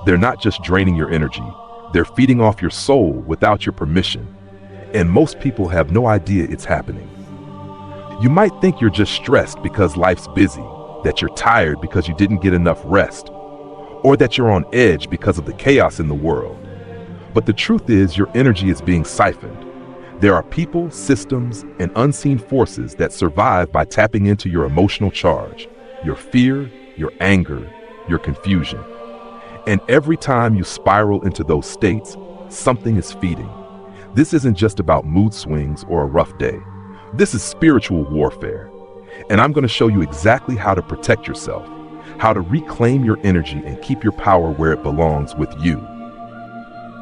They're not just draining your energy, they're feeding off your soul without your permission. And most people have no idea it's happening. You might think you're just stressed because life's busy, that you're tired because you didn't get enough rest, or that you're on edge because of the chaos in the world. But the truth is, your energy is being siphoned. There are people, systems, and unseen forces that survive by tapping into your emotional charge, your fear, your anger, your confusion. And every time you spiral into those states, something is feeding. This isn't just about mood swings or a rough day. This is spiritual warfare. And I'm going to show you exactly how to protect yourself, how to reclaim your energy and keep your power where it belongs, with you.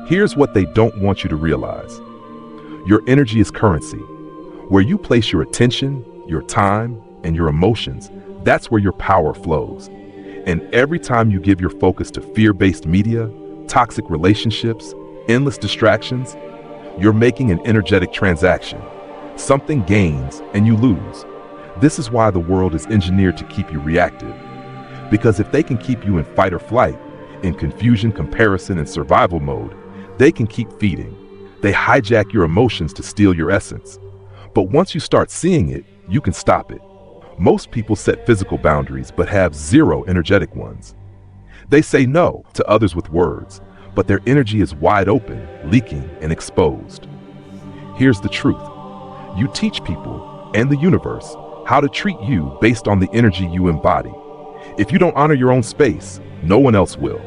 Here's what they don't want you to realize. Your energy is currency. Where you place your attention, your time, and your emotions, that's where your power flows. And every time you give your focus to fear-based media, toxic relationships, endless distractions, you're making an energetic transaction. Something gains and you lose. This is why the world is engineered to keep you reactive. Because if they can keep you in fight or flight, in confusion, comparison, and survival mode, they can keep feeding. They hijack your emotions to steal your essence. But once you start seeing it, you can stop it. Most people set physical boundaries but have zero energetic ones. They say no to others with words, but their energy is wide open, leaking, and exposed. Here's the truth. You teach people and the universe how to treat you based on the energy you embody. If you don't honor your own space, no one else will.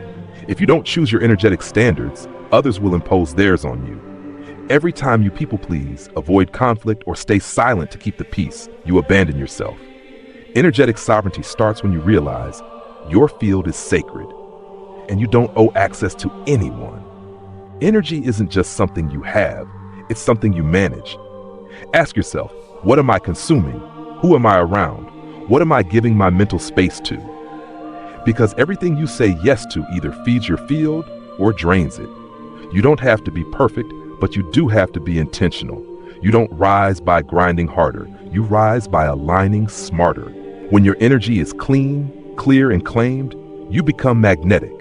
If you don't choose your energetic standards, others will impose theirs on you. Every time you people please, avoid conflict, or stay silent to keep the peace, you abandon yourself. Energetic sovereignty starts when you realize your field is sacred and you don't owe access to anyone. Energy isn't just something you have, it's something you manage. Ask yourself, what am I consuming? Who am I around? What am I giving my mental space to? Because everything you say yes to either feeds your field or drains it. You don't have to be perfect, but you do have to be intentional. You don't rise by grinding harder. You rise by aligning smarter. When your energy is clean, clear, and claimed, you become magnetic.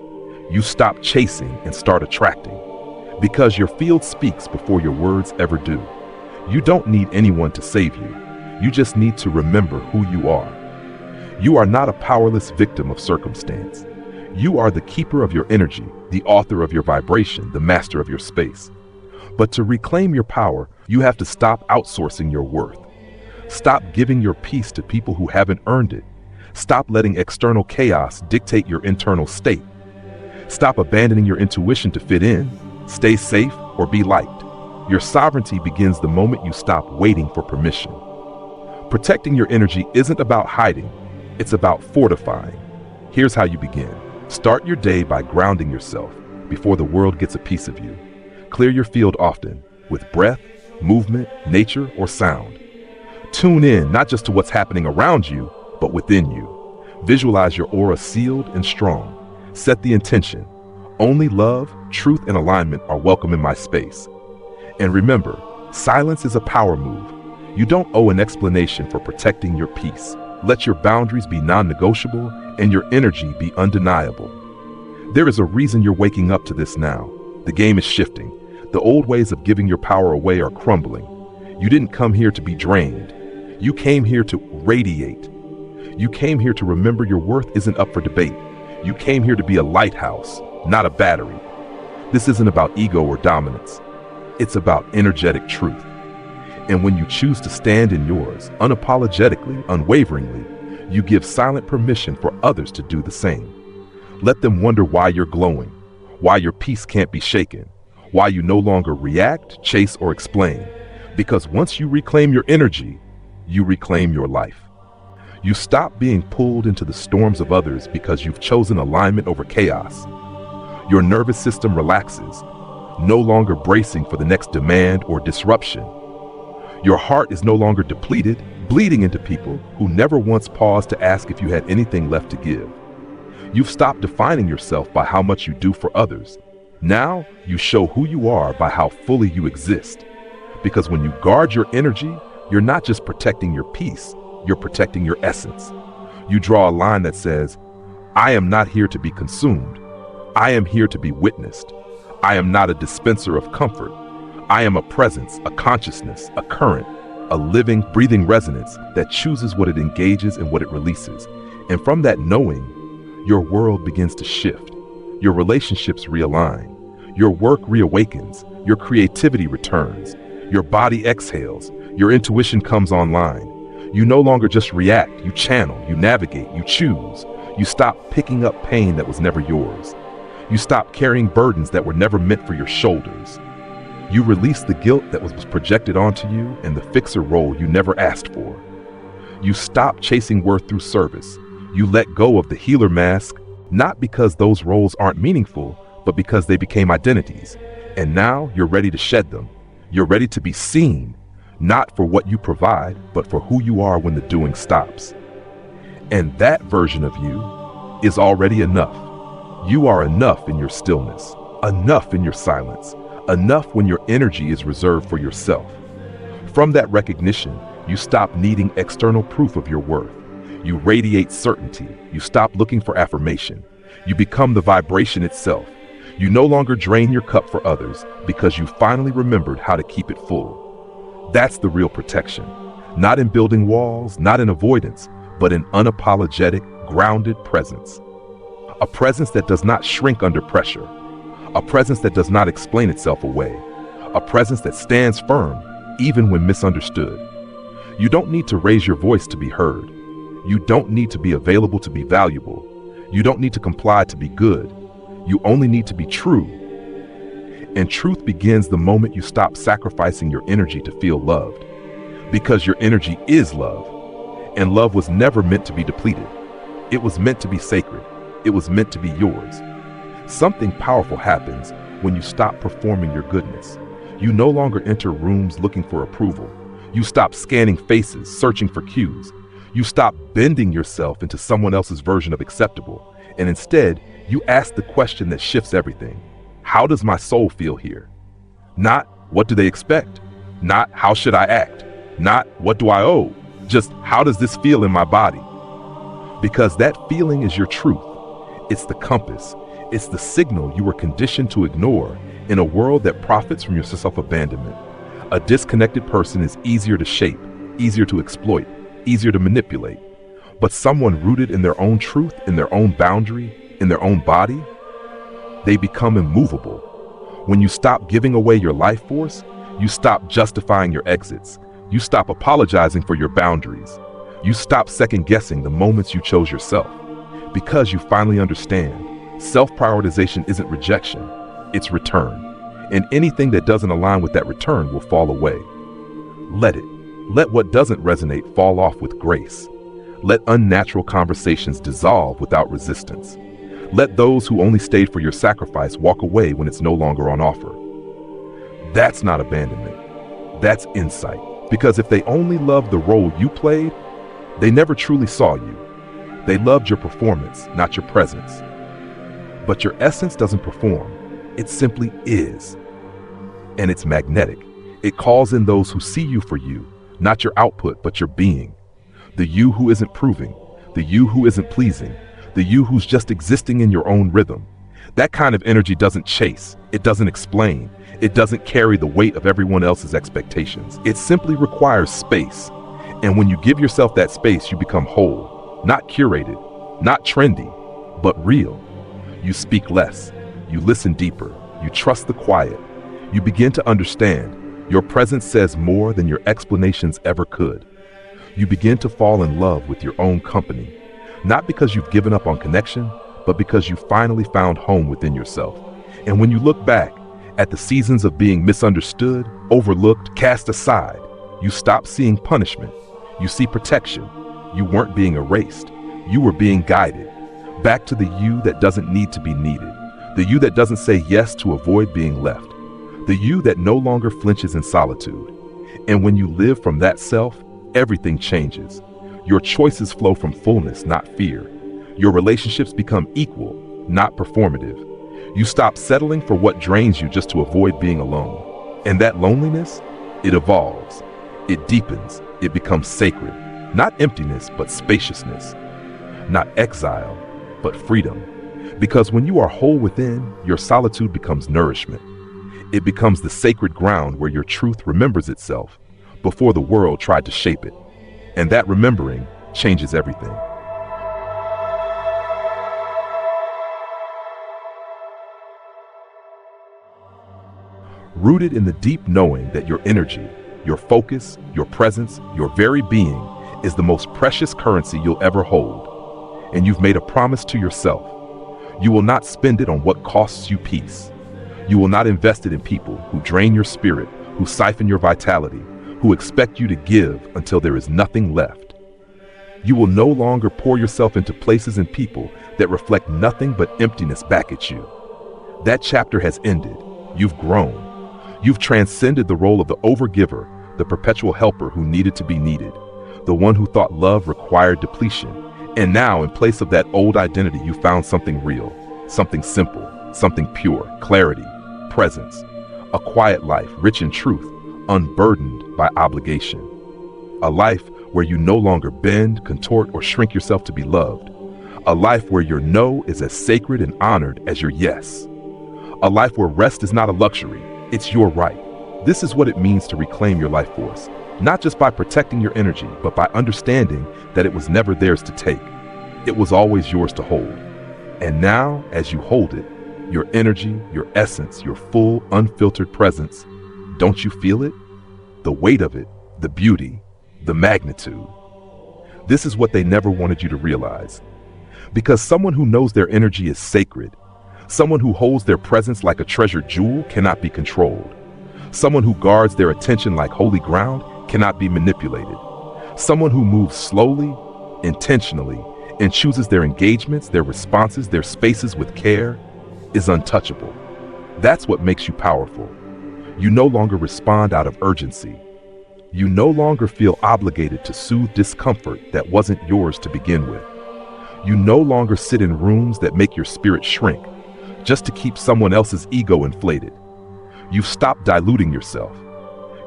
You stop chasing and start attracting. Because your field speaks before your words ever do. You don't need anyone to save you. You just need to remember who you are. You are not a powerless victim of circumstance. You are the keeper of your energy, the author of your vibration, the master of your space. But to reclaim your power, you have to stop outsourcing your worth. Stop giving your peace to people who haven't earned it. Stop letting external chaos dictate your internal state. Stop abandoning your intuition to fit in, stay safe, or be liked. Your sovereignty begins the moment you stop waiting for permission. Protecting your energy isn't about hiding, it's about fortifying. Here's how you begin. Start your day by grounding yourself before the world gets a piece of you. Clear your field often, with breath, movement, nature, or sound. Tune in not just to what's happening around you, but within you. Visualize your aura sealed and strong. Set the intention. Only love, truth, and alignment are welcome in my space. And remember, silence is a power move. You don't owe an explanation for protecting your peace. Let your boundaries be non-negotiable and your energy be undeniable. There is a reason you're waking up to this now. The game is shifting. The old ways of giving your power away are crumbling. You didn't come here to be drained. You came here to radiate. You came here to remember your worth isn't up for debate. You came here to be a lighthouse, not a battery. This isn't about ego or dominance. It's about energetic truth. And when you choose to stand in yours, unapologetically, unwaveringly, you give silent permission for others to do the same. Let them wonder why you're glowing, why your peace can't be shaken, why you no longer react, chase, or explain. Because once you reclaim your energy, you reclaim your life. You stop being pulled into the storms of others because you've chosen alignment over chaos. Your nervous system relaxes, no longer bracing for the next demand or disruption. Your heart is no longer depleted, bleeding into people who never once paused to ask if you had anything left to give. You've stopped defining yourself by how much you do for others. Now you show who you are by how fully you exist. Because when you guard your energy, you're not just protecting your peace, you're protecting your essence. You draw a line that says, I am not here to be consumed. I am here to be witnessed. I am not a dispenser of comfort. I am a presence, a consciousness, a current, a living, breathing resonance that chooses what it engages and what it releases. And from that knowing, your world begins to shift. Your relationships realign. Your work reawakens. Your creativity returns. Your body exhales. Your intuition comes online. You no longer just react, you channel, you navigate, you choose. You stop picking up pain that was never yours. You stop carrying burdens that were never meant for your shoulders. You release the guilt that was projected onto you and the fixer role you never asked for. You stop chasing worth through service. You let go of the healer mask, not because those roles aren't meaningful, but because they became identities. And now you're ready to shed them. You're ready to be seen, not for what you provide, but for who you are when the doing stops. And that version of you is already enough. You are enough in your stillness, enough in your silence, enough when your energy is reserved for yourself. From that recognition, you stop needing external proof of your worth. You radiate certainty. You stop looking for affirmation. You become the vibration itself. You no longer drain your cup for others because you finally remembered how to keep it full. That's the real protection. Not in building walls, not in avoidance, but in unapologetic, grounded presence. A presence that does not shrink under pressure. A presence that does not explain itself away. A presence that stands firm, even when misunderstood. You don't need to raise your voice to be heard. You don't need to be available to be valuable. You don't need to comply to be good. You only need to be true. And truth begins the moment you stop sacrificing your energy to feel loved. Because your energy is love. And love was never meant to be depleted. It was meant to be sacred. It was meant to be yours. Something powerful happens when you stop performing your goodness. You no longer enter rooms looking for approval. You stop scanning faces, searching for cues. You stop bending yourself into someone else's version of acceptable. And instead, you ask the question that shifts everything. How does my soul feel here? Not what do they expect? Not how should I act? Not what do I owe? Just how does this feel in my body? Because that feeling is your truth. It's the compass. It's the signal you were conditioned to ignore in a world that profits from your self-abandonment. A disconnected person is easier to shape, easier to exploit, easier to manipulate. But someone rooted in their own truth, in their own boundary, in their own body, they become immovable. When you stop giving away your life force, you stop justifying your exits. You stop apologizing for your boundaries. You stop second-guessing the moments you chose yourself. Because you finally understand, self-prioritization isn't rejection, it's return. And anything that doesn't align with that return will fall away. Let it. Let what doesn't resonate fall off with grace. Let unnatural conversations dissolve without resistance. Let those who only stayed for your sacrifice walk away when it's no longer on offer. That's not abandonment. That's insight. Because if they only loved the role you played, they never truly saw you. They loved your performance, not your presence. But your essence doesn't perform. It simply is. And it's magnetic. It calls in those who see you for you, not your output, but your being. The you who isn't proving, the you who isn't pleasing, the you who's just existing in your own rhythm. That kind of energy doesn't chase, it doesn't explain, it doesn't carry the weight of everyone else's expectations. It simply requires space. And when you give yourself that space, you become whole, not curated, not trendy, but real. You speak less, you listen deeper, you trust the quiet. You begin to understand. Your presence says more than your explanations ever could. You begin to fall in love with your own company, not because you've given up on connection, but because you finally found home within yourself. And when you look back at the seasons of being misunderstood, overlooked, cast aside, you stop seeing punishment. You see protection. You weren't being erased. You were being guided back to the you that doesn't need to be needed, the you that doesn't say yes to avoid being left, the you that no longer flinches in solitude. And when you live from that self, everything changes. Your choices flow from fullness, not fear. Your relationships become equal, not performative. You stop settling for what drains you just to avoid being alone. And that loneliness, it evolves. It deepens. It becomes sacred. Not emptiness, but spaciousness. Not exile, but freedom. Because when you are whole within, your solitude becomes nourishment. It becomes the sacred ground where your truth remembers itself before the world tried to shape it. And that remembering changes everything. Rooted in the deep knowing that your energy, your focus, your presence, your very being is the most precious currency you'll ever hold. And you've made a promise to yourself. You will not spend it on what costs you peace. You will not invest it in people who drain your spirit, who siphon your vitality, who expect you to give until there is nothing left. You will no longer pour yourself into places and people that reflect nothing but emptiness back at you. That chapter has ended. You've grown. You've transcended the role of the overgiver, the perpetual helper who needed to be needed, the one who thought love required depletion. And now, in place of that old identity, you found something real, something simple, something pure, clarity, presence, a quiet life, rich in truth, unburdened by obligation. A life where you no longer bend, contort, or shrink yourself to be loved. A life where your no is as sacred and honored as your yes. A life where rest is not a luxury, it's your right. This is what it means to reclaim your life force, not just by protecting your energy, but by understanding that it was never theirs to take. It was always yours to hold. And now, as you hold it, your energy, your essence, your full, unfiltered presence, don't you feel it? The weight of it, the beauty, the magnitude. This is what they never wanted you to realize. Because someone who knows their energy is sacred, someone who holds their presence like a treasured jewel cannot be controlled. Someone who guards their attention like holy ground cannot be manipulated. Someone who moves slowly, intentionally, and chooses their engagements, their responses, their spaces with care is untouchable. That's what makes you powerful. You no longer respond out of urgency. You no longer feel obligated to soothe discomfort that wasn't yours to begin with. You no longer sit in rooms that make your spirit shrink just to keep someone else's ego inflated. You've stopped diluting yourself.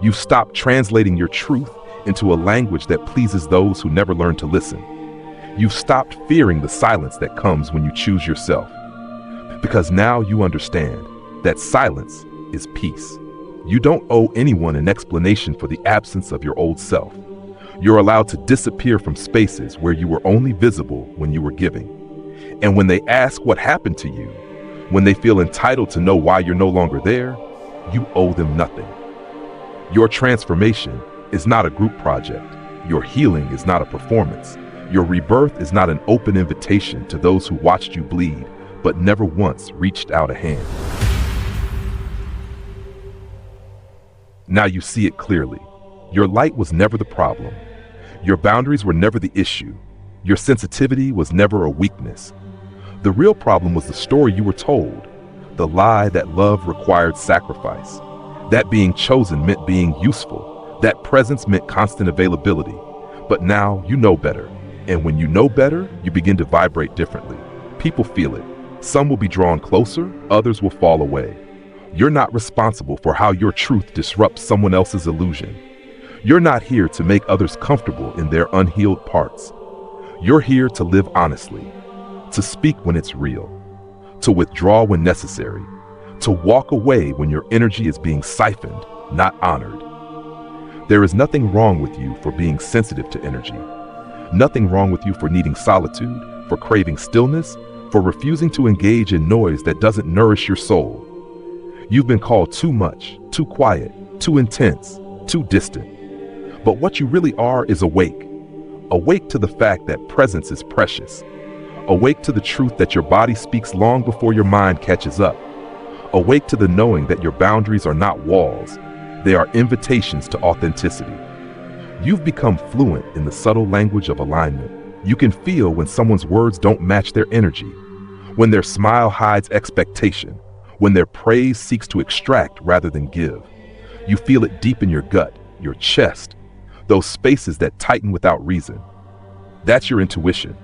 You've stopped translating your truth into a language that pleases those who never learned to listen. You've stopped fearing the silence that comes when you choose yourself. Because now you understand that silence is peace. You don't owe anyone an explanation for the absence of your old self. You're allowed to disappear from spaces where you were only visible when you were giving. And when they ask what happened to you, when they feel entitled to know why you're no longer there, you owe them nothing. Your transformation is not a group project. Your healing is not a performance. Your rebirth is not an open invitation to those who watched you bleed, but never once reached out a hand. Now you see it clearly. Your light was never the problem. Your boundaries were never the issue. Your sensitivity was never a weakness. The real problem was the story you were told, the lie that love required sacrifice, that being chosen meant being useful, that presence meant constant availability. But now you know better. And when you know better, you begin to vibrate differently. People feel it. Some will be drawn closer, others will fall away. You're not responsible for how your truth disrupts someone else's illusion. You're not here to make others comfortable in their unhealed parts. You're here to live honestly, to speak when it's real, to withdraw when necessary, to walk away when your energy is being siphoned, not honored. There is nothing wrong with you for being sensitive to energy. Nothing wrong with you for needing solitude, for craving stillness, for refusing to engage in noise that doesn't nourish your soul. You've been called too much, too quiet, too intense, too distant. But what you really are is awake. Awake to the fact that presence is precious. Awake to the truth that your body speaks long before your mind catches up. Awake to the knowing that your boundaries are not walls. They are invitations to authenticity. You've become fluent in the subtle language of alignment. You can feel when someone's words don't match their energy, when their smile hides expectation, when their praise seeks to extract rather than give. You feel it deep in your gut, your chest, those spaces that tighten without reason. That's your intuition.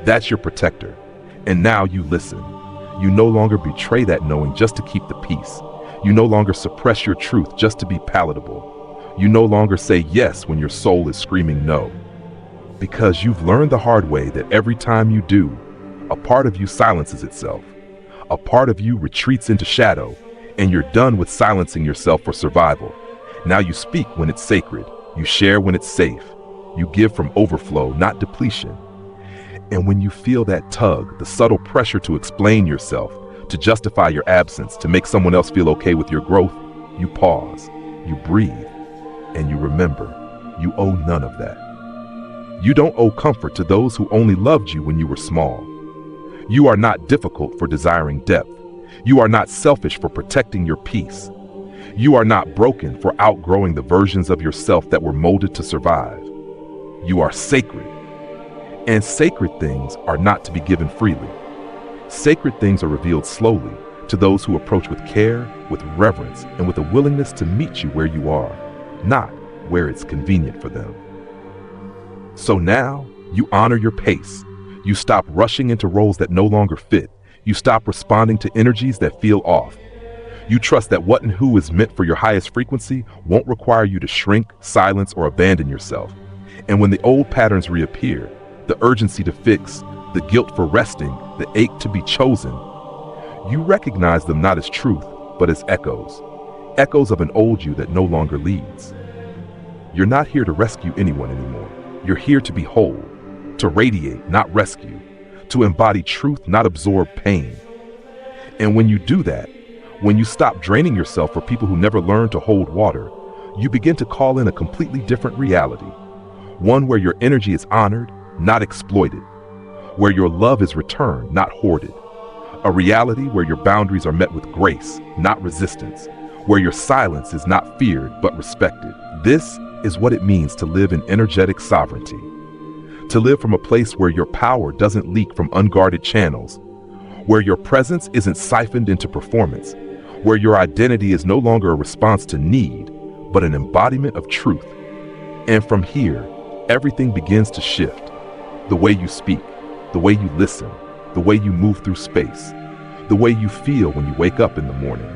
That's your protector. And now you listen. You no longer betray that knowing just to keep the peace. You no longer suppress your truth just to be palatable. You no longer say yes when your soul is screaming no. Because you've learned the hard way that every time you do, a part of you silences itself. A part of you retreats into shadow, and you're done with silencing yourself for survival. Now you speak when it's sacred. You share when it's safe. You give from overflow, not depletion. And when you feel that tug, the subtle pressure to explain yourself, to justify your absence, to make someone else feel okay with your growth, you pause, you breathe, and you remember, you owe none of that. You don't owe comfort to those who only loved you when you were small. You are not difficult for desiring depth. You are not selfish for protecting your peace. You are not broken for outgrowing the versions of yourself that were molded to survive. You are sacred. And sacred things are not to be given freely. Sacred things are revealed slowly to those who approach with care, with reverence, and with a willingness to meet you where you are, not where it's convenient for them. So now, you honor your pace. You stop rushing into roles that no longer fit. You stop responding to energies that feel off. You trust that what and who is meant for your highest frequency won't require you to shrink, silence, or abandon yourself. And when the old patterns reappear, the urgency to fix, the guilt for resting, the ache to be chosen, you recognize them not as truth, but as echoes. Echoes of an old you that no longer leads. You're not here to rescue anyone anymore. You're here to be whole, to radiate, not rescue, to embody truth, not absorb pain. And when you do that, when you stop draining yourself for people who never learned to hold water, you begin to call in a completely different reality. One where your energy is honored, not exploited. Where your love is returned, not hoarded. A reality where your boundaries are met with grace, not resistance. Where your silence is not feared, but respected. This is what it means to live in energetic sovereignty. To live from a place where your power doesn't leak from unguarded channels. Where your presence isn't siphoned into performance. Where your identity is no longer a response to need, but an embodiment of truth. And from here, everything begins to shift. The way you speak, the way you listen, the way you move through space, the way you feel when you wake up in the morning.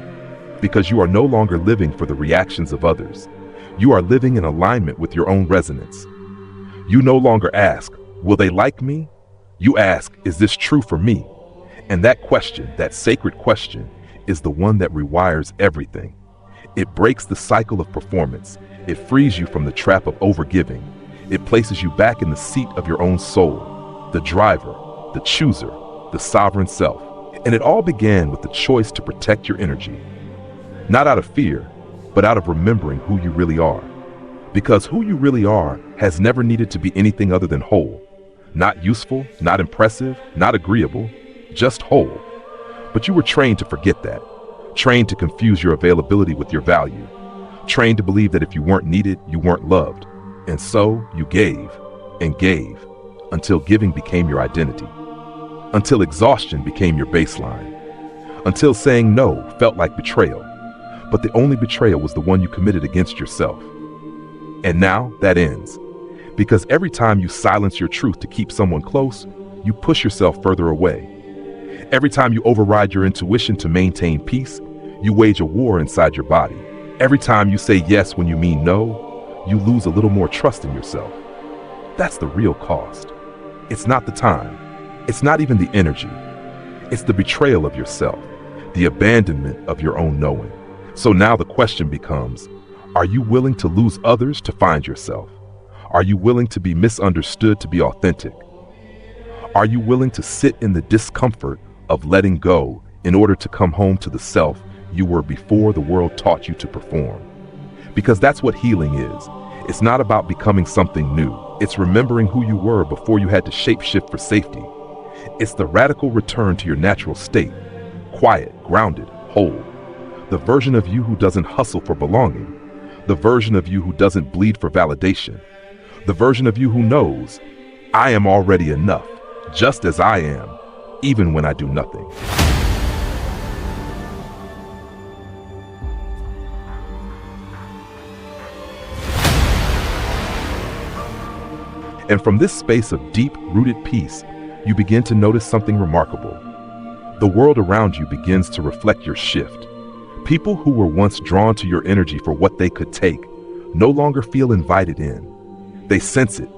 Because you are no longer living for the reactions of others. You are living in alignment with your own resonance. You no longer ask, will they like me? You ask, is this true for me? And that question, that sacred question, is the one that rewires everything. It breaks the cycle of performance. It frees you from the trap of overgiving. It places you back in the seat of your own soul, the driver, the chooser, the sovereign self. And it all began with the choice to protect your energy. Not out of fear, but out of remembering who you really are. Because who you really are has never needed to be anything other than whole. Not useful, not impressive, not agreeable, just whole. But you were trained to forget that. Trained to confuse your availability with your value. Trained to believe that if you weren't needed, you weren't loved. And so you gave and gave until giving became your identity. Until exhaustion became your baseline. Until saying no felt like betrayal. But the only betrayal was the one you committed against yourself. And now that ends. Because every time you silence your truth to keep someone close, you push yourself further away. Every time you override your intuition to maintain peace, you wage a war inside your body. Every time you say yes when you mean no, you lose a little more trust in yourself. That's the real cost. It's not the time. It's not even the energy. It's the betrayal of yourself, the abandonment of your own knowing. So now the question becomes, are you willing to lose others to find yourself? Are you willing to be misunderstood to be authentic? Are you willing to sit in the discomfort of letting go in order to come home to the self you were before the world taught you to perform? Because that's what healing is. It's not about becoming something new. It's remembering who you were before you had to shapeshift for safety. It's the radical return to your natural state, quiet, grounded, whole. The version of you who doesn't hustle for belonging. The version of you who doesn't bleed for validation. The version of you who knows, I am already enough, just as I am, even when I do nothing. And from this space of deep-rooted peace, you begin to notice something remarkable. The world around you begins to reflect your shift. People who were once drawn to your energy for what they could take no longer feel invited in. They sense it.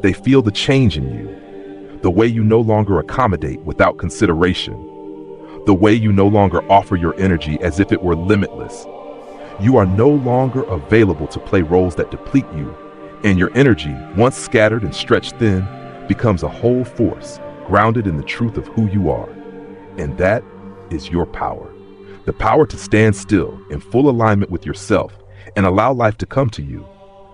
They feel the change in you. the way you no longer accommodate without consideration, the way you no longer offer your energy as if it were limitless. You are no longer available to play roles that deplete you, and your energy, once scattered and stretched thin, becomes a whole force, grounded in the truth of who you are. And that is your power. The power to stand still in full alignment with yourself and allow life to come to you,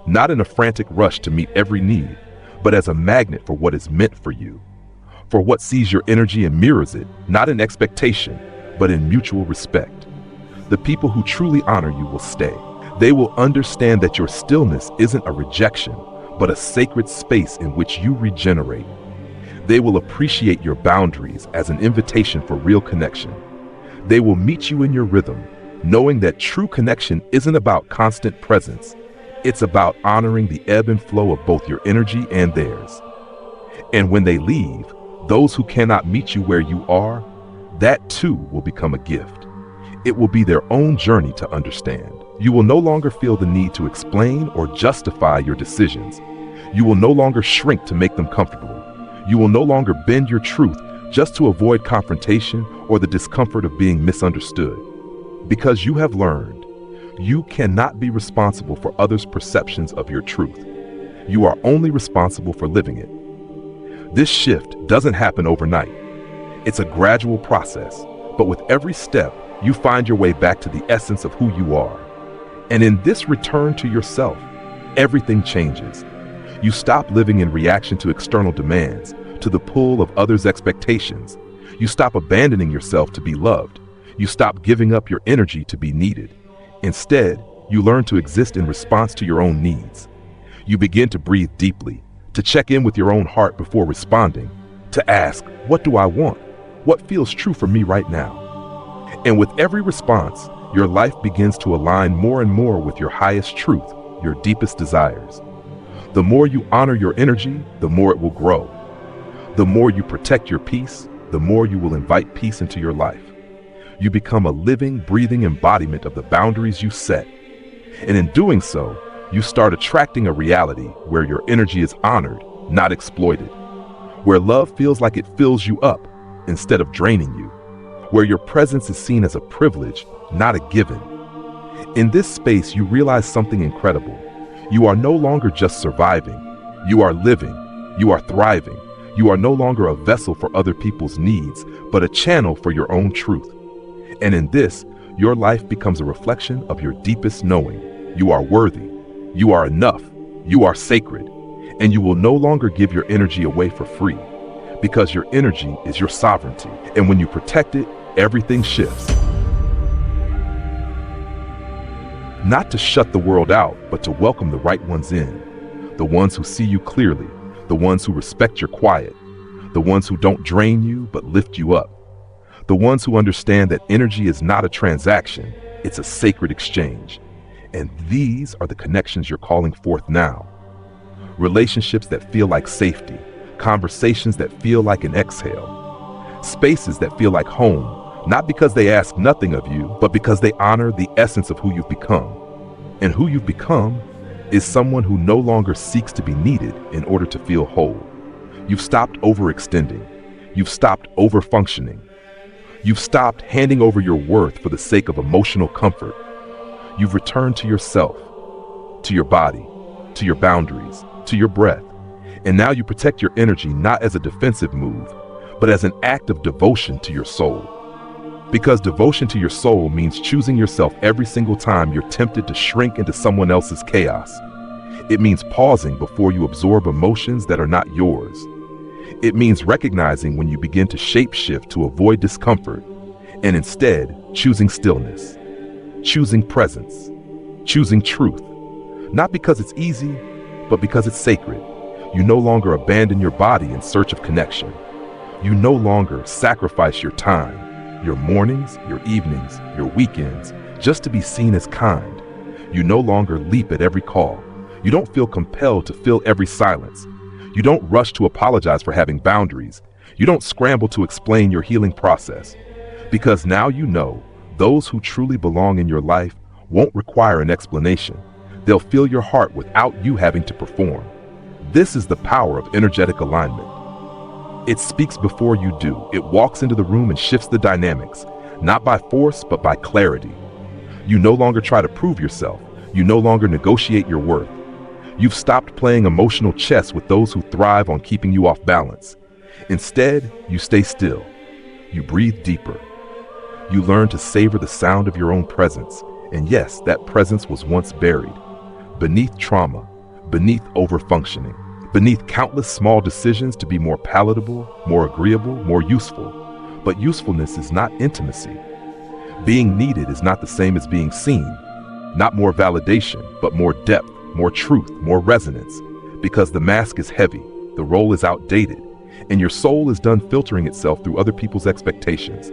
not in a frantic rush to meet every need, but as a magnet for what is meant for you, for what sees your energy and mirrors it, not in expectation, but in mutual respect. The people who truly honor you will stay. They will understand that your stillness isn't a rejection, but a sacred space in which you regenerate. They will appreciate your boundaries as an invitation for real connection. They will meet you in your rhythm, knowing that true connection isn't about constant presence. It's about honoring the ebb and flow of both your energy and theirs. And when they leave, those who cannot meet you where you are, that too will become a gift. It will be their own journey to understand. You will no longer feel the need to explain or justify your decisions. You will no longer shrink to make them comfortable. You will no longer bend your truth just to avoid confrontation or the discomfort of being misunderstood. Because you have learned, you cannot be responsible for others' perceptions of your truth. You are only responsible for living it. This shift doesn't happen overnight. It's a gradual process, but with every step, you find your way back to the essence of who you are. And in this return to yourself, everything changes. You stop living in reaction to external demands, to the pull of others' expectations. You stop abandoning yourself to be loved. You stop giving up your energy to be needed. Instead, you learn to exist in response to your own needs. You begin to breathe deeply, to check in with your own heart before responding, to ask, what do I want? What feels true for me right now? And with every response, your life begins to align more and more with your highest truth, your deepest desires. The more you honor your energy, the more it will grow. The more you protect your peace, the more you will invite peace into your life. You become a living, breathing embodiment of the boundaries you set. And in doing so, you start attracting a reality where your energy is honored, not exploited. Where love feels like it fills you up instead of draining you. Where your presence is seen as a privilege, not a given. In this space, you realize something incredible. You are no longer just surviving. You are living. You are thriving. You are no longer a vessel for other people's needs, but a channel for your own truth. And in this, your life becomes a reflection of your deepest knowing. You are worthy. You are enough. You are sacred. And you will no longer give your energy away for free, because your energy is your sovereignty. And when you protect it, everything shifts. Not to shut the world out, but to welcome the right ones in. The ones who see you clearly, the ones who respect your quiet, the ones who don't drain you, but lift you up. The ones who understand that energy is not a transaction, it's a sacred exchange. And these are the connections you're calling forth now. Relationships that feel like safety, conversations that feel like an exhale, spaces that feel like home, not because they ask nothing of you, but because they honor the essence of who you've become. And who you've become is someone who no longer seeks to be needed in order to feel whole. You've stopped overextending. You've stopped overfunctioning. You've stopped handing over your worth for the sake of emotional comfort. You've returned to yourself, to your body, to your boundaries, to your breath. And now you protect your energy not as a defensive move, but as an act of devotion to your soul. Because devotion to your soul means choosing yourself every single time you're tempted to shrink into someone else's chaos. It means pausing before you absorb emotions that are not yours. It means recognizing when you begin to shapeshift to avoid discomfort, and instead choosing stillness, choosing presence, choosing truth. Not because it's easy, but because it's sacred. You no longer abandon your body in search of connection. You no longer sacrifice your time, your mornings, your evenings, your weekends, just to be seen as kind. You no longer leap at every call. You don't feel compelled to fill every silence. You don't rush to apologize for having boundaries. You don't scramble to explain your healing process. Because now you know those who truly belong in your life won't require an explanation. They'll fill your heart without you having to perform. This is the power of energetic alignment. It speaks before you do. It walks into the room and shifts the dynamics, not by force, but by clarity. You no longer try to prove yourself. You no longer negotiate your worth. You've stopped playing emotional chess with those who thrive on keeping you off balance. Instead, you stay still. You breathe deeper. You learn to savor the sound of your own presence. And yes, that presence was once buried. Beneath trauma, beneath overfunctioning, beneath countless small decisions to be more palatable, more agreeable, more useful. But usefulness is not intimacy. Being needed is not the same as being seen. Not more validation, but more depth, more truth, more resonance. Because the mask is heavy, the role is outdated, and your soul is done filtering itself through other people's expectations.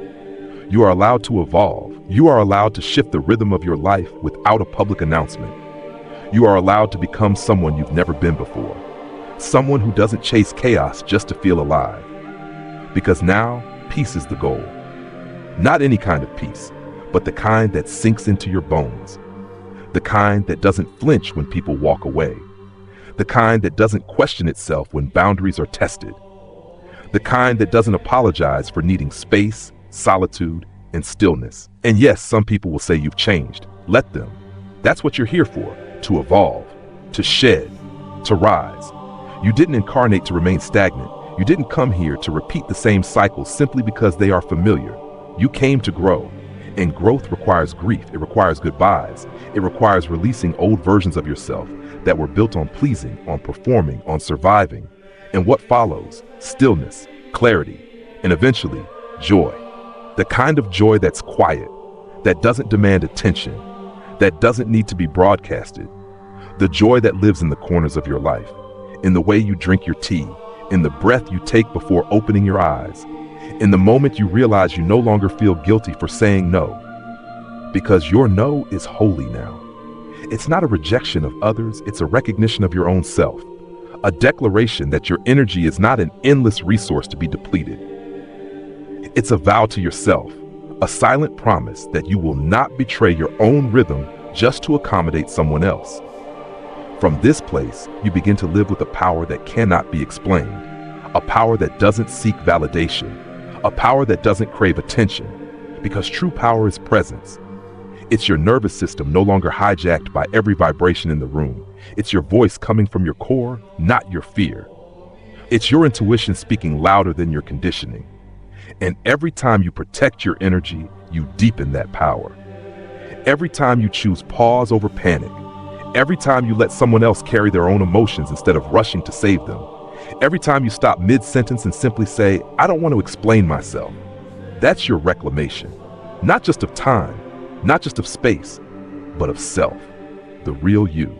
You are allowed to evolve. You are allowed to shift the rhythm of your life without a public announcement. You are allowed to become someone you've never been before. Someone who doesn't chase chaos just to feel alive. Because now, peace is the goal. Not any kind of peace, but the kind that sinks into your bones. The kind that doesn't flinch when people walk away. The kind that doesn't question itself when boundaries are tested. The kind that doesn't apologize for needing space, solitude, and stillness. And yes, some people will say you've changed. Let them. That's what you're here for, to evolve, to shed, to rise. You didn't incarnate to remain stagnant. You didn't come here to repeat the same cycles simply because they are familiar. You came to grow. And growth requires grief. It requires goodbyes. It requires releasing old versions of yourself that were built on pleasing, on performing, on surviving. And what follows? Stillness, clarity, and eventually, joy. The kind of joy that's quiet, that doesn't demand attention, that doesn't need to be broadcasted. The joy that lives in the corners of your life, in the way you drink your tea, in the breath you take before opening your eyes, in the moment you realize you no longer feel guilty for saying no. Because your no is holy now. It's not a rejection of others, it's a recognition of your own self. A declaration that your energy is not an endless resource to be depleted. It's a vow to yourself, a silent promise that you will not betray your own rhythm just to accommodate someone else. From this place, you begin to live with a power that cannot be explained, a power that doesn't seek validation, a power that doesn't crave attention, because true power is presence. It's your nervous system no longer hijacked by every vibration in the room. It's your voice coming from your core, not your fear. It's your intuition speaking louder than your conditioning. And every time you protect your energy, you deepen that power. Every time you choose pause over panic, every time you let someone else carry their own emotions instead of rushing to save them, every time you stop mid-sentence and simply say, I don't want to explain myself, that's your reclamation. Not just of time, not just of space, but of self. The real you,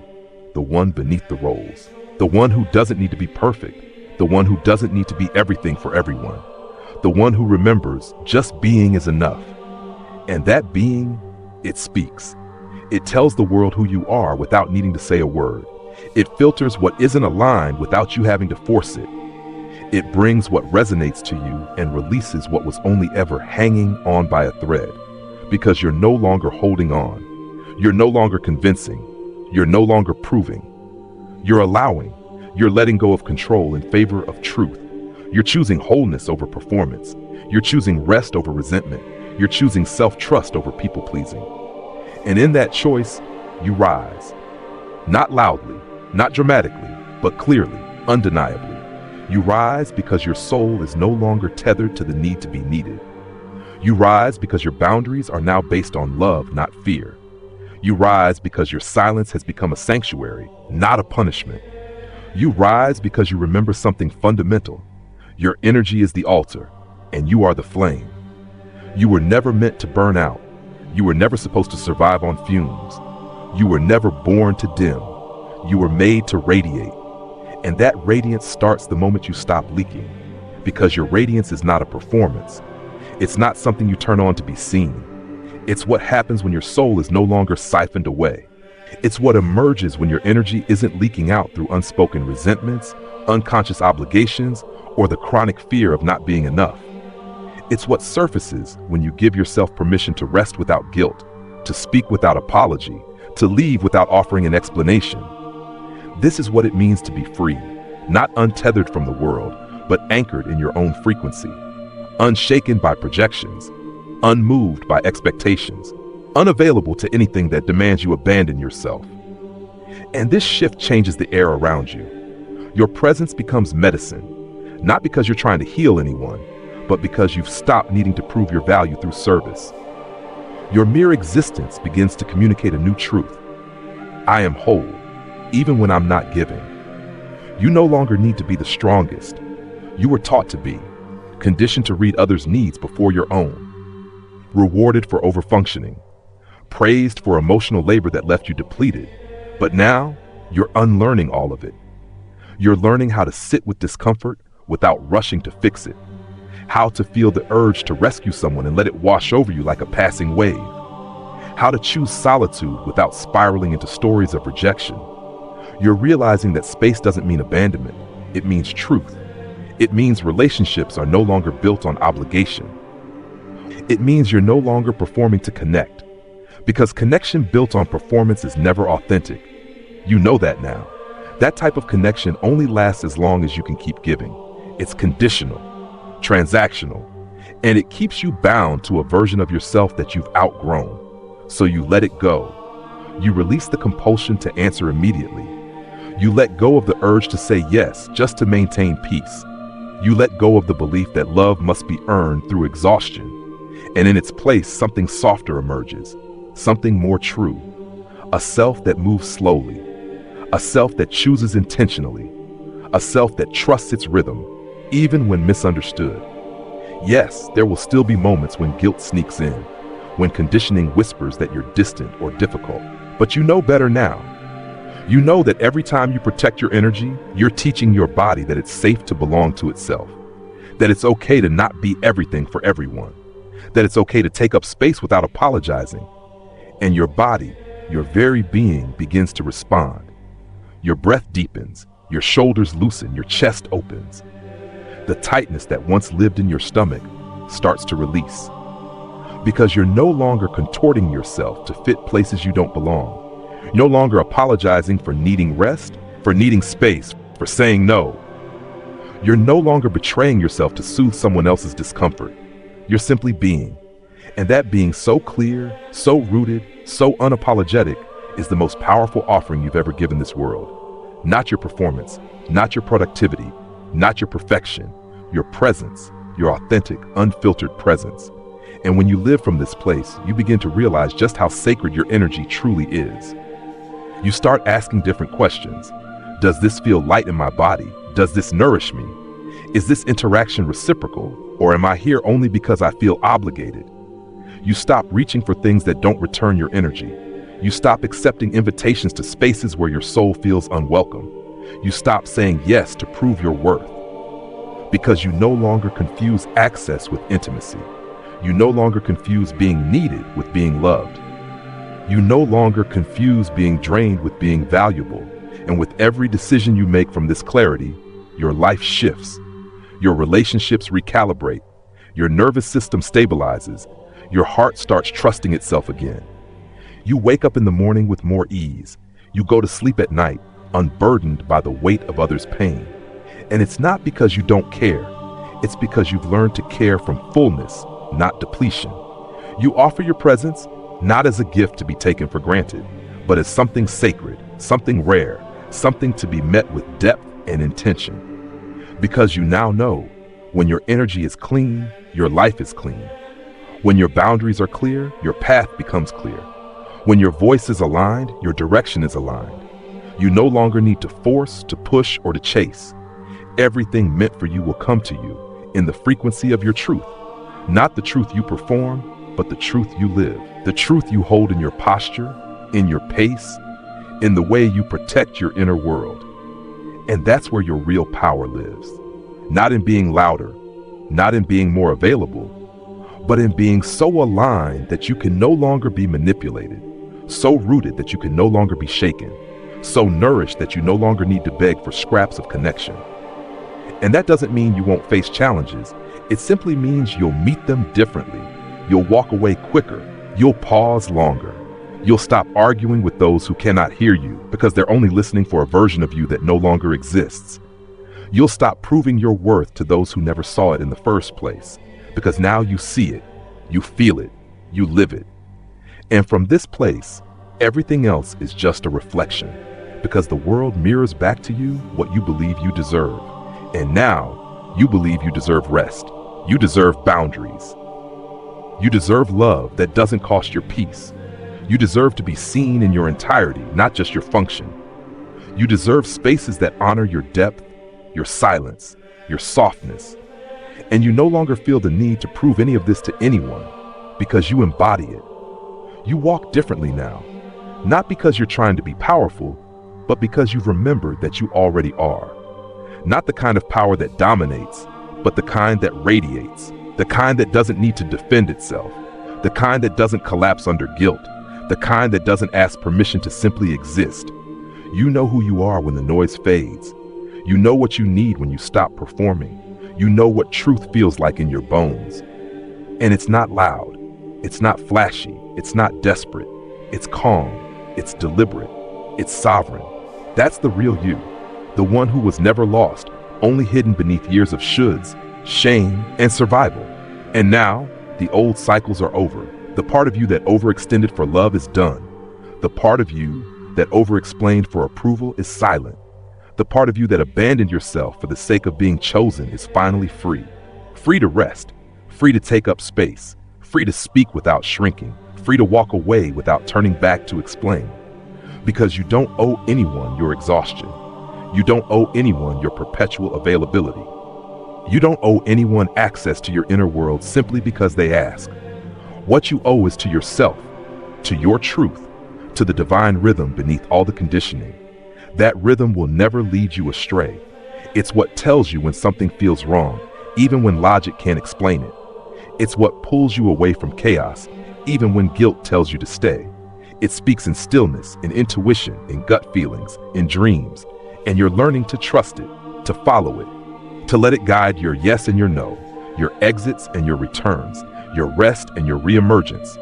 the one beneath the roles, the one who doesn't need to be perfect, the one who doesn't need to be everything for everyone, the one who remembers just being is enough. And that being, it speaks. It tells the world who you are without needing to say a word. It filters what isn't aligned without you having to force it. It brings what resonates to you and releases what was only ever hanging on by a thread. Because you're no longer holding on. You're no longer convincing. You're no longer proving. You're allowing. You're letting go of control in favor of truth. You're choosing wholeness over performance. You're choosing rest over resentment. You're choosing self-trust over people-pleasing. And in that choice, you rise. Not loudly, not dramatically, but clearly, undeniably. You rise because your soul is no longer tethered to the need to be needed. You rise because your boundaries are now based on love, not fear. You rise because your silence has become a sanctuary, not a punishment. You rise because you remember something fundamental. Your energy is the altar, and you are the flame. You were never meant to burn out. You were never supposed to survive on fumes. You were never born to dim. You were made to radiate. And that radiance starts the moment you stop leaking, because your radiance is not a performance. It's not something you turn on to be seen. It's what happens when your soul is no longer siphoned away. It's what emerges when your energy isn't leaking out through unspoken resentments, unconscious obligations, or the chronic fear of not being enough. It's what surfaces when you give yourself permission to rest without guilt, to speak without apology, to leave without offering an explanation. This is what it means to be free, not untethered from the world, but anchored in your own frequency, unshaken by projections, unmoved by expectations, unavailable to anything that demands you abandon yourself. And this shift changes the air around you. Your presence becomes medicine, not because you're trying to heal anyone, but because you've stopped needing to prove your value through service. Your mere existence begins to communicate a new truth. I am whole, even when I'm not giving. You no longer need to be the strongest. You were taught to be, conditioned to read others' needs before your own, rewarded for overfunctioning, praised for emotional labor that left you depleted. But now, you're unlearning all of it. You're learning how to sit with discomfort without rushing to fix it, how to feel the urge to rescue someone and let it wash over you like a passing wave, how to choose solitude without spiraling into stories of rejection. You're realizing that space doesn't mean abandonment, it means truth. It means relationships are no longer built on obligation. It means you're no longer performing to connect, because connection built on performance is never authentic. You know that now. That type of connection only lasts as long as you can keep giving. It's conditional, transactional, and it keeps you bound to a version of yourself that you've outgrown. So you let it go. You release the compulsion to answer immediately. You let go of the urge to say yes just to maintain peace. You let go of the belief that love must be earned through exhaustion. And in its place, something softer emerges, something more true. A self that moves slowly, a self that chooses intentionally, a self that trusts its rhythm, even when misunderstood. Yes, there will still be moments when guilt sneaks in, when conditioning whispers that you're distant or difficult, but you know better now. You know that every time you protect your energy, you're teaching your body that it's safe to belong to itself, that it's okay to not be everything for everyone, that it's okay to take up space without apologizing. And your body, your very being, begins to respond. Your breath deepens, your shoulders loosen, your chest opens. The tightness that once lived in your stomach starts to release. Because you're no longer contorting yourself to fit places you don't belong. You're no longer apologizing for needing rest, for needing space, for saying no. You're no longer betraying yourself to soothe someone else's discomfort. You're simply being. And that being so clear, so rooted, so unapologetic is the most powerful offering you've ever given this world. Not your performance, not your productivity, not your perfection, your presence, your authentic, unfiltered presence. And when you live from this place, you begin to realize just how sacred your energy truly is. You start asking different questions. Does this feel light in my body? Does this nourish me? Is this interaction reciprocal, or am I here only because I feel obligated? You stop reaching for things that don't return your energy. You stop accepting invitations to spaces where your soul feels unwelcome. You stop saying yes to prove your worth. Because you no longer confuse access with intimacy. You no longer confuse being needed with being loved. You no longer confuse being drained with being valuable. And with every decision you make from this clarity, your life shifts. Your relationships recalibrate. Your nervous system stabilizes. Your heart starts trusting itself again. You wake up in the morning with more ease. You go to sleep at night, unburdened by the weight of others' pain. And it's not because you don't care. It's because you've learned to care from fullness, not depletion. You offer your presence, not as a gift to be taken for granted, but as something sacred, something rare, something to be met with depth and intention. Because you now know, when your energy is clean, your life is clean. When your boundaries are clear, your path becomes clear. When your voice is aligned, your direction is aligned. You no longer need to force, to push, or to chase. Everything meant for you will come to you in the frequency of your truth. Not the truth you perform, but the truth you live. The truth you hold in your posture, in your pace, in the way you protect your inner world. And that's where your real power lives. Not in being louder, not in being more available, but in being so aligned that you can no longer be manipulated, so rooted that you can no longer be shaken, so nourished that you no longer need to beg for scraps of connection. And that doesn't mean you won't face challenges. It simply means you'll meet them differently. You'll walk away quicker. You'll pause longer. You'll stop arguing with those who cannot hear you because they're only listening for a version of you that no longer exists. You'll stop proving your worth to those who never saw it in the first place, because now you see it, you feel it, you live it. And from this place, everything else is just a reflection, because the world mirrors back to you what you believe you deserve. And now, you believe you deserve rest. You deserve boundaries. You deserve love that doesn't cost your peace. You deserve to be seen in your entirety, not just your function. You deserve spaces that honor your depth, your silence, your softness. And you no longer feel the need to prove any of this to anyone, because you embody it. You walk differently now, not because you're trying to be powerful, but because you've remembered that you already are. Not the kind of power that dominates, but the kind that radiates, the kind that doesn't need to defend itself, the kind that doesn't collapse under guilt, the kind that doesn't ask permission to simply exist. You know who you are when the noise fades. You know what you need when you stop performing. You know what truth feels like in your bones. And it's not loud. It's not flashy. It's not desperate. It's calm. It's deliberate. It's sovereign. That's the real you. The one who was never lost, only hidden beneath years of shoulds, shame, and survival. And now, the old cycles are over. The part of you that overextended for love is done. The part of you that overexplained for approval is silent. The part of you that abandoned yourself for the sake of being chosen is finally free. Free to rest, free to take up space, free to speak without shrinking, free to walk away without turning back to explain. Because you don't owe anyone your exhaustion. You don't owe anyone your perpetual availability. You don't owe anyone access to your inner world simply because they ask. What you owe is to yourself, to your truth, to the divine rhythm beneath all the conditioning. That rhythm will never lead you astray. It's what tells you when something feels wrong, even when logic can't explain it. It's what pulls you away from chaos, even when guilt tells you to stay. It speaks in stillness, in intuition, in gut feelings, in dreams, and you're learning to trust it, to follow it, to let it guide your yes and your no, your exits and your returns, your rest and your reemergence.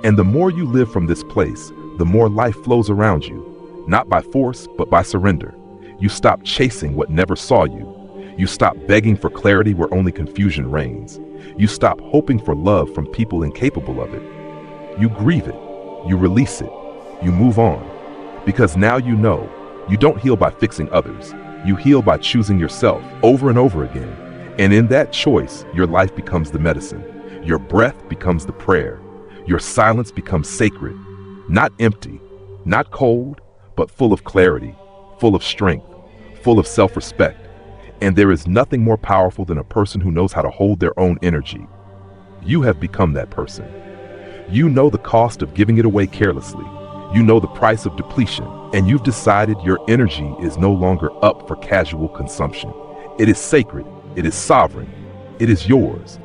And the more you live from this place, the more life flows around you, not by force, but by surrender. You stop chasing what never saw you. You stop begging for clarity where only confusion reigns. You stop hoping for love from people incapable of it. You grieve it. You release it. You move on. Because now you know, you don't heal by fixing others. You heal by choosing yourself over and over again. And in that choice, your life becomes the medicine. Your breath becomes the prayer. Your silence becomes sacred. Not empty, not cold, but full of clarity, full of strength, full of self-respect. And there is nothing more powerful than a person who knows how to hold their own energy. You have become that person. You know the cost of giving it away carelessly. You know the price of depletion, and you've decided your energy is no longer up for casual consumption. It is sacred. It is sovereign. It is yours.